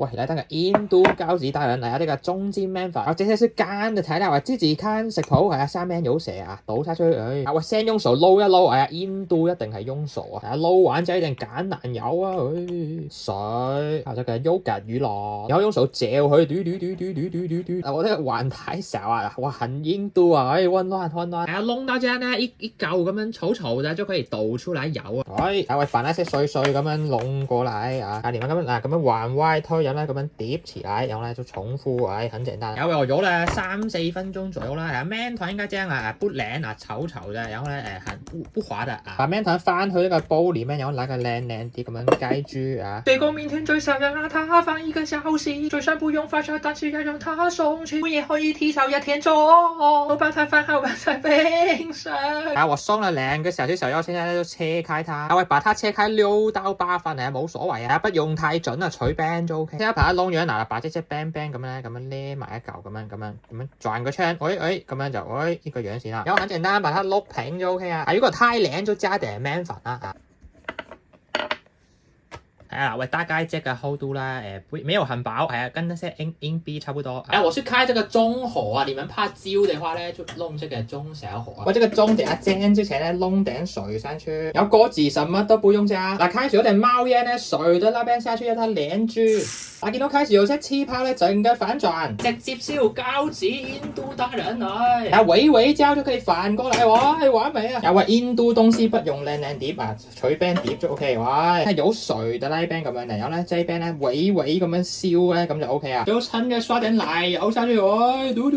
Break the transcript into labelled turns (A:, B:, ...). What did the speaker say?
A: 喂，來到個印度高級大人嚟啊！呢個中煎麵粉，這些是乾的材料啊，自己看食譜係啊，上面有寫啊，倒下去，我先用手撈一撈，係啊，印度一定係用手啊，撈完再一點橄欖油啊，水，這個優格魚咯，然後用手嚼佢，嘟，我呢個碗太小啊，哇，很印度啊，溫暖，弄到這樣呢，一嚿咁樣稠稠的就可以倒出來油啊，我把那些碎咁樣弄過來啊，你們咁樣往外推，然後咁樣疊起來，然後呢就重複，很簡單。然後我揉了3-4分鐘左右啦，麵團應該這樣啊，不黏啊，稠稠的，然後呢很不滑的啊，把麵團翻去呢個煲裏面，然後拿個靚啲咁樣蓋住啊。結果明天最想讓它放1個小時，最算不用發酵，但是要讓它鬆弛，我也可以提早1天鐘，我把它放好在冰箱。我鬆了2個小時左右，現在就切開它，我把它切開6到8份係冇所謂啊，不用太準啊，隨便就 OK。現在把它弄完，嗱，把這些 bang 咁樣捏埋一嚿，咁樣轉個圈，咁樣就呢個樣先啦。然後很簡單，把它碌平就 OK 啊。如果太黏就加點麵粉啦。喂，大概這個厚度啦，沒有很薄，跟那些硬幣差不多。我是開這個中火啊，你們怕焦的話呢，就弄這個中小火。我這個中等下煎之前呢，弄點水上去，然後鍋子什麼都不用加。開始有點冒煙呢，水的那邊下去讓它連住。見到開始有些氣泡呢，整個反轉，直接燒高級印度大人來。微焦就可以反過來，完美啊！印度東西不用靚碟啊，隨便碟就 OK。有水的那邊咁樣，然後呢這邊呢微咁樣燒咧，咁就 OK 啊。就趁嘅刷點奶油下去，嘟。